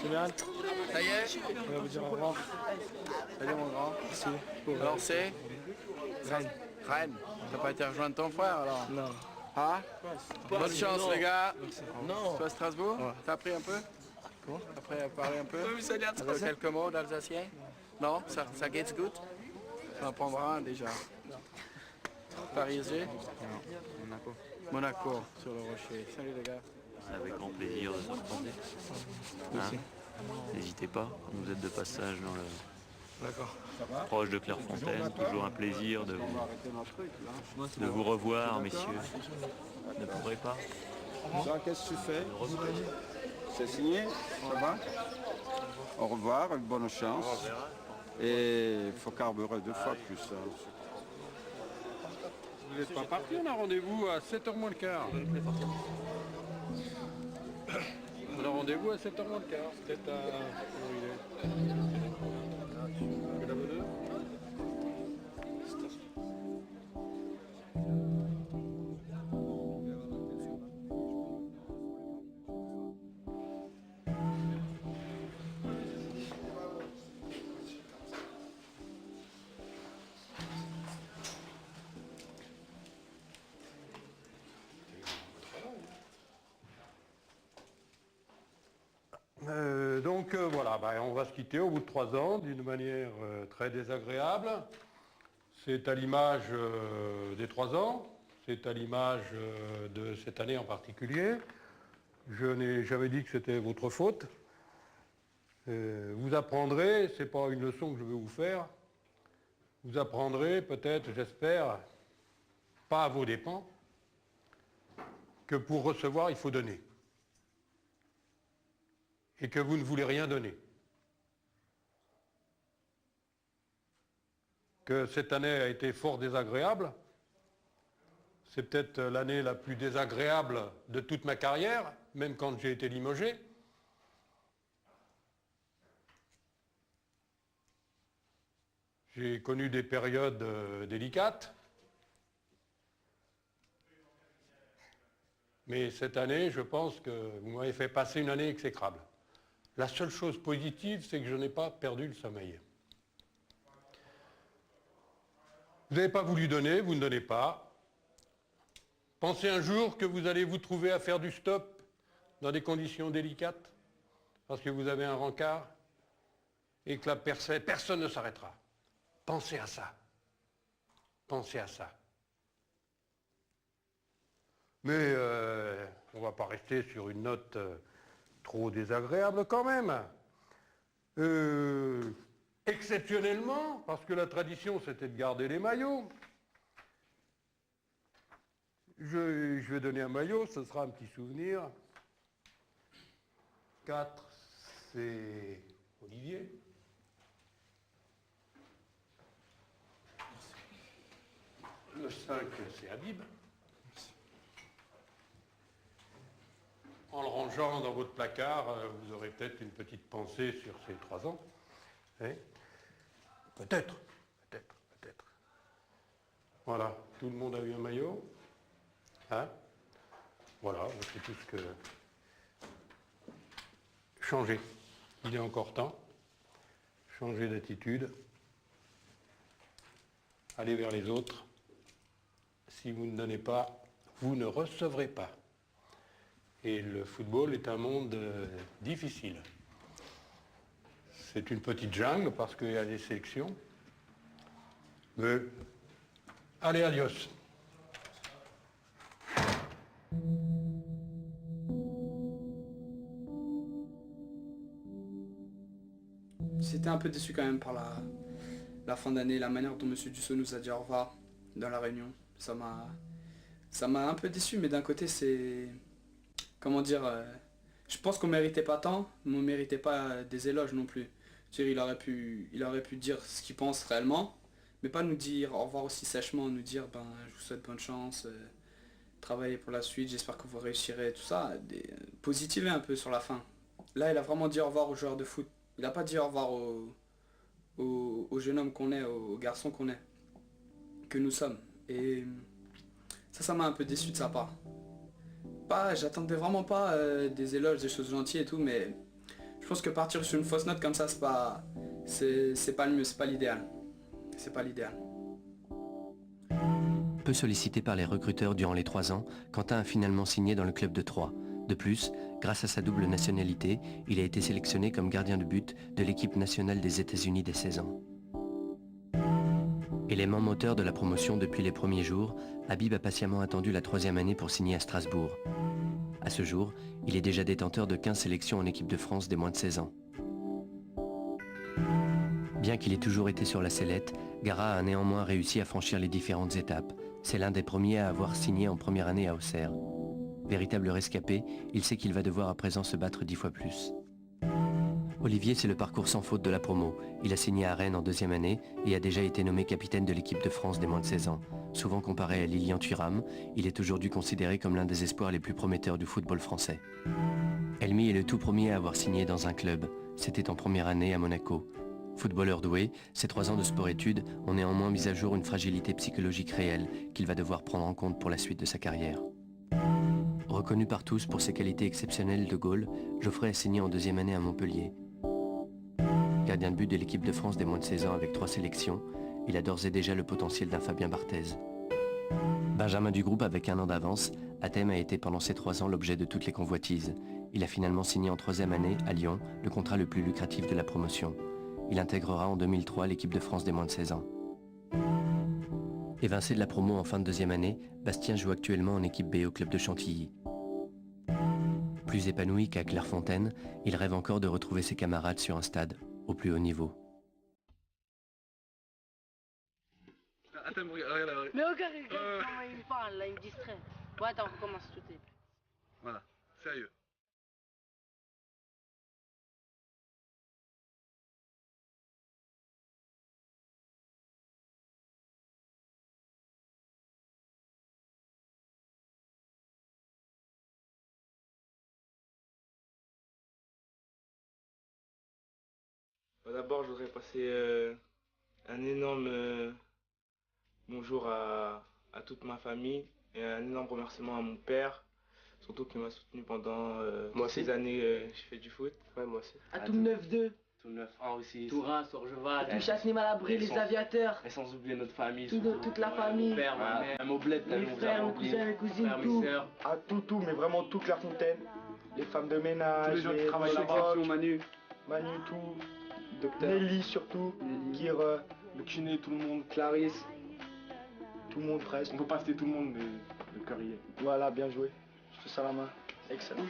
C'est bien. Ça y est? On va vous dire au revoir. Salut mon grand. Merci. Alors c'est Rennes. Rennes. T'as pas été rejoindre ton frère alors? Non. Hein? Bonne chance les gars. Non. Tu vas à Strasbourg? Ouais. T'as appris un peu? Quoi? T'as appris à parler un peu? Avec quelques mots d'alsacien? Non? Ça geht's gut? Tu en prendras un déjà. Parisien? Monaco. Monaco, sur le rocher. Salut les gars. Avec grand plaisir de se recroiser. Hein? N'hésitez pas, vous êtes de passage dans le D'accord. proche de Clairefontaine. Toujours un plaisir de vous revoir, messieurs. Ne pourrez pas. Ça, qu'est-ce que tu fais? C'est signé? Ça va? Au revoir, bonne chance. Et il faut carburer 2 fois plus. Hein. Vous n'êtes pas parti, on a rendez-vous à 7h moins le quart. On a rendez-vous à 7h moins le quart. Peut-être à... Comment il est? Que la bonne heure? Voilà, on va se quitter au bout de 3 ans d'une manière très désagréable. C'est à l'image des 3 ans, c'est à l'image de cette année en particulier. Je n'ai jamais dit que c'était votre faute. Vous apprendrez, c'est pas une leçon que je vais vous faire, vous apprendrez peut-être, j'espère, pas à vos dépens, que pour recevoir, il faut donner. Et que vous ne voulez rien donner. Que cette année a été fort désagréable. C'est peut-être l'année la plus désagréable de toute ma carrière, même quand j'ai été limogé. J'ai connu des périodes délicates. Mais cette année, je pense que vous m'avez fait passer une année exécrable. La seule chose positive, c'est que je n'ai pas perdu le sommeil. Vous n'avez pas voulu donner, vous ne donnez pas. Pensez un jour que vous allez vous trouver à faire du stop dans des conditions délicates, parce que vous avez un rencard, et que personne ne s'arrêtera. Pensez à ça. Pensez à ça. Mais on ne va pas rester sur une note trop désagréable quand même. Exceptionnellement, parce que la tradition c'était de garder les maillots, je vais donner un maillot, ce sera un petit souvenir. 4, c'est Olivier. Le 5, c'est Habib. En le rangeant dans votre placard, vous aurez peut-être une petite pensée sur ces 3 ans. Hein? Peut-être. Voilà, tout le monde a eu un maillot. Hein? Voilà, c'est tout ce que... Changez. Il est encore temps. Changez d'attitude. Allez vers les autres. Si vous ne donnez pas, vous ne recevrez pas. Et le football est un monde difficile. C'est une petite jungle parce qu'il y a des sélections. Mais allez, adios. J'étais un peu déçu quand même par la fin d'année, la manière dont M. Dussault nous a dit au revoir dans la réunion. Ça m'a un peu déçu, mais d'un côté c'est... Comment dire, je pense qu'on méritait pas tant, mais on méritait pas des éloges non plus. Il aurait pu dire ce qu'il pense réellement, mais pas nous dire au revoir aussi sèchement, nous dire je vous souhaite bonne chance, travaillez pour la suite, j'espère que vous réussirez, tout ça, positiver un peu sur la fin. Là il a vraiment dit au revoir aux joueurs de foot, il n'a pas dit au revoir au jeune homme qu'on est, au garçon qu'on est, que nous sommes. Et ça m'a un peu déçu de sa part. j'attendais vraiment pas des éloges, des choses gentilles et tout, mais je pense que partir sur une fausse note comme ça, c'est pas le mieux, c'est pas l'idéal. C'est pas l'idéal. Peu sollicité par les recruteurs durant les 3 ans, Quentin a finalement signé dans le club de Troyes. De plus, grâce à sa double nationalité, il a été sélectionné comme gardien de but de l'équipe nationale des États-Unis dès 16 ans. Élément moteur de la promotion depuis les premiers jours, Habib a patiemment attendu la 3e année pour signer à Strasbourg. À ce jour, il est déjà détenteur de 15 sélections en équipe de France des moins de 16 ans. Bien qu'il ait toujours été sur la sellette, Gara a néanmoins réussi à franchir les différentes étapes. C'est l'un des premiers à avoir signé en première année à Auxerre. Véritable rescapé, il sait qu'il va devoir à présent se battre 10 fois plus. Olivier, c'est le parcours sans faute de la promo. Il a signé à Rennes en 2e année et a déjà été nommé capitaine de l'équipe de France des moins de 16 ans. Souvent comparé à Lilian Thuram, il est aujourd'hui considéré comme l'un des espoirs les plus prometteurs du football français. Elmi est le tout premier à avoir signé dans un club. C'était en première année à Monaco. Footballeur doué, ces 3 ans de sport-études ont néanmoins mis à jour une fragilité psychologique réelle qu'il va devoir prendre en compte pour la suite de sa carrière. Reconnu par tous pour ses qualités exceptionnelles de goal, Geoffrey a signé en 2e année à Montpellier. Gardien de but de l'équipe de France des moins de 16 ans avec 3 sélections, il a d'ores et déjà le potentiel d'un Fabien Barthez. Benjamin du groupe avec 1 an d'avance, Hatem a été pendant ces 3 ans l'objet de toutes les convoitises. Il a finalement signé en 3e année, à Lyon, le contrat le plus lucratif de la promotion. Il intégrera en 2003 l'équipe de France des moins de 16 ans. Évincé de la promo en fin de 2e année, Bastien joue actuellement en équipe B au club de Chantilly. Plus épanoui qu'à Clairefontaine, il rêve encore de retrouver ses camarades sur un stade au plus haut niveau. Attends, regarde. Mais regarde, comment il me parle, là, il me distrait. Bon, attends, on recommence tout de suite. Voilà, sérieux. D'abord, je voudrais passer un énorme bonjour à toute ma famille et un énorme remerciement à mon père, surtout qui m'a soutenu pendant ces années que je fais du foot. Ouais, moi aussi. À tout le 9-2, Tout le 9-1 aussi. Tout Reims, Orgeval. tout Châtenay Malabry, les aviateurs, Et sans oublier notre famille. toute la famille, Mon père, ma mère, Même au bled, mes frères, mes cousins, mes cousines, frères, mes tout. sœurs. À tout, mais vraiment tout Clairefontaine. Les femmes de ménage, Tous les gens qui travaillent là-bas, Manu, tout. docteur, Nelly surtout, Nelly, Kira, le kiné, tout le monde, Clarisse. tout le monde presque. On peut pas citer tout le monde, mais le cœur y est. Voilà, bien joué. Je te sers la main. Excellent.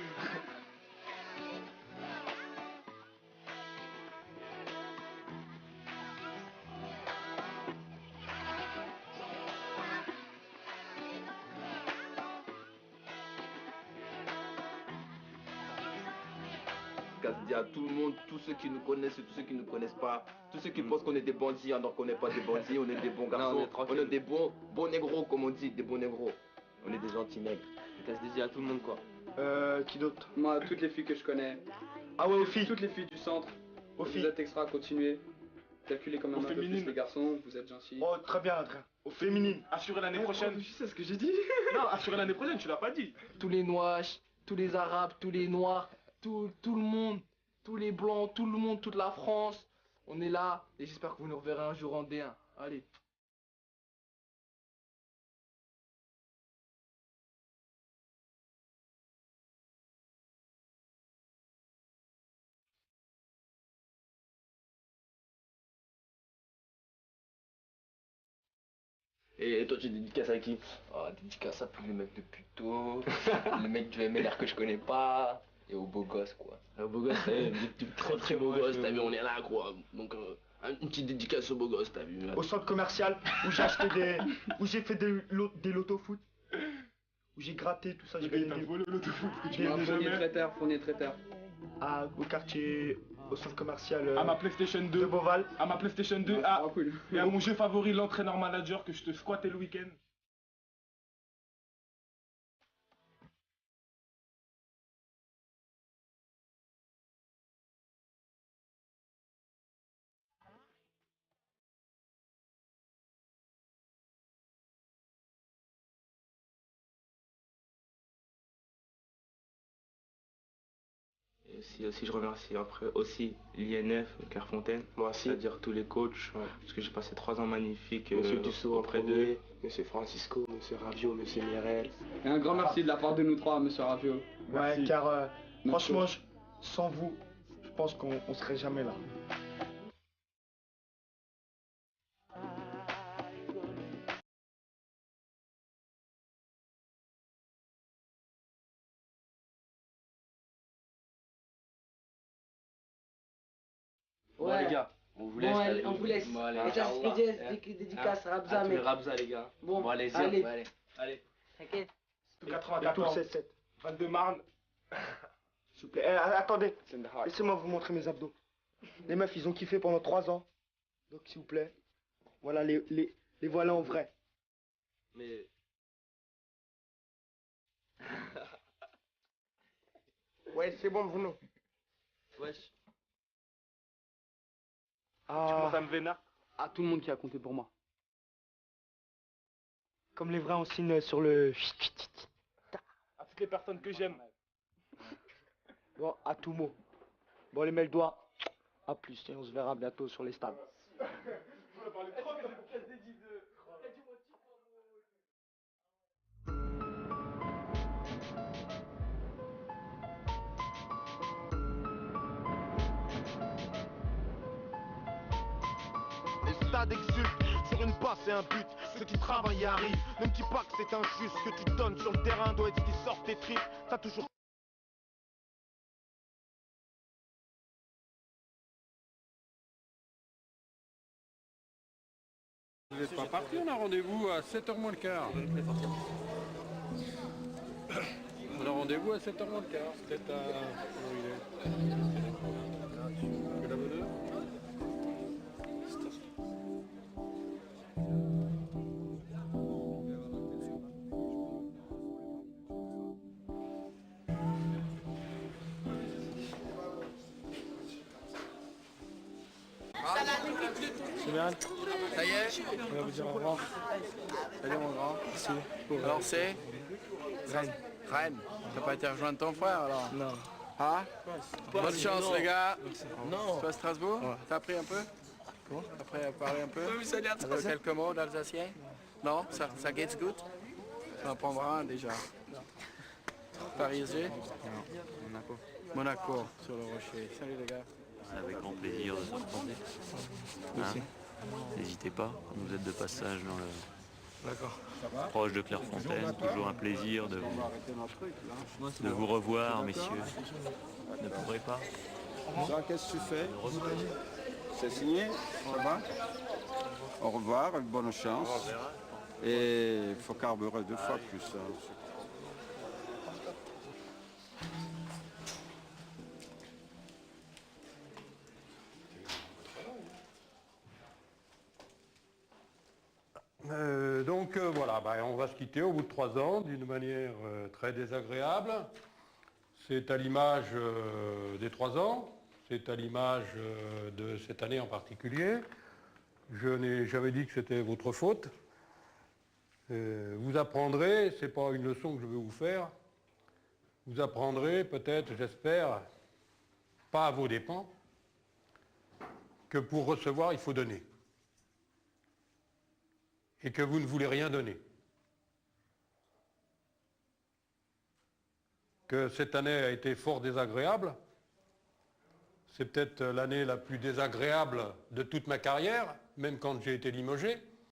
Je dis à tout le monde, tous ceux qui nous connaissent et tous ceux qui ne nous connaissent pas, tous ceux qui pensent qu'on est des bandits, alors qu'on n'est pas des bandits, on est des bons garçons, on est des bons négros comme on dit, des bons négros. On est des gentils nègres. Je casse des yeux à tout le monde quoi. Qui d'autre? Moi, toutes les filles que je connais, Ah ouais, aux filles. toutes les filles du centre, Aux vous filles. êtes extra, continuez. Calculez quand même Aux un peu plus féminines. les garçons, vous êtes gentils. Oh, très bien, Adrien. Aux féminines. Assurer l'année prochaine. Tu sais ce que j'ai dit? Non, assurer l'année prochaine, tu l'as pas dit. Tous les noirs, tous les arabes, tous les noirs, tout le monde, tous les blancs, tout le monde, toute la France. On est là et j'espère que vous nous reverrez un jour en D1. Allez. Et toi tu dédicaces à qui? Oh, dédicace à tous les mecs de puto, les mecs du MLR que je connais pas, et aux beaux gosses quoi. Aux beaux gosses, des très très beaux gosses, t'as vu, on est là quoi. Donc une petite dédicace aux beaux gosses, t'as vu. Au centre commercial où j'ai acheté où j'ai fait des loto-foot. Où j'ai gratté tout ça, j'ai gagné T'as des... volé l'autofoot que tu Des- m'as Fournier jamais. traiteur, fournier traiteur. Au quartier, au centre commercial À ma PlayStation de 2. Beauval. À ma PlayStation 2. Ah, cool. Et à mon jeu favori, l'entraîneur manager que je te squattais le week-end. aussi je remercie après aussi l'INF, Clairefontaine. Moi aussi. C'est-à-dire tous les coachs, parce que j'ai passé 3 ans magnifiques Monsieur Dussault auprès d'eux. Monsieur Francisco, Monsieur Ravio, Monsieur Mirel. Et un grand merci de la part de nous trois, Monsieur Ravio. Ouais, car franchement, sans vous, je pense qu'on serait jamais là. Bon les gars, on vous laisse. Bon, allez. on vous laisse. Bon, allez, Et ça, ciao, dédicace, à Rabza, tous mec. les Rabza les gars. Bon, allez-y, allez. allez. T'inquiète. 94, 7. 22 Marne. S'il vous plaît. Attendez, laissez-moi vous montrer mes abdos. Les meufs, ils ont kiffé pendant 3 ans. Donc, s'il vous plaît, voilà les voilà en vrai. Mais... Ouais, c'est bon, Bruno. Wesh. Tu commences à me vénère. À tout le monde qui a compté pour moi. Comme les vrais, on signe sur le... À toutes les personnes que j'aime. Bon, à tout mot. Bon, les mets le doigt. À plus, et on se verra bientôt sur les stades. Les stades exultent sur une passe et un but. Ceux qui travaillent y arrivent. Ne me dis pas que c'est injuste. Ce que tu donnes sur le terrain doit être ce qui sort tes tripes. T'as toujours... Vous n'êtes pas parti, on a rendez-vous à 7h moins le quart. On a rendez-vous à 7h moins le quart. C'est peut-être à... Où il est Que la bonne heure. Ça y est, on va vous dire au revoir. Salut mon grand. Merci. Alors c'est Rennes. Rennes. T'as pas été rejoindre ton frère alors? Non. Ah? Bonne chance les gars. Non. Tu vas à Strasbourg? T'as appris un peu? T'as appris à parler un peu? Quelques mots d'alsacien? Non? Ça gets good? Tu en apprendras un déjà. Paris-SG? Non. Monaco. Monaco sur le rocher. Salut les gars. Avec grand plaisir de se retrouver. Hein? N'hésitez pas, quand vous êtes de passage dans le proche de Clairefontaine, toujours un plaisir de vous revoir, messieurs. Ne pourrez pas. Ça, qu'est-ce que tu fais? C'est signé, ça va? Au revoir, bonne chance. Et il faut carburer 2 fois plus. Hein. Donc voilà, on va se quitter au bout de 3 ans d'une manière très désagréable. C'est à l'image des 3 ans, c'est à l'image de cette année en particulier. Je n'ai jamais dit que c'était votre faute. Vous apprendrez, ce n'est pas une leçon que je vais vous faire, vous apprendrez peut-être, j'espère, pas à vos dépens, que pour recevoir, il faut donner. Et que vous ne voulez rien donner. Que cette année a été fort désagréable. C'est peut-être l'année la plus désagréable de toute ma carrière, même quand j'ai été limogé.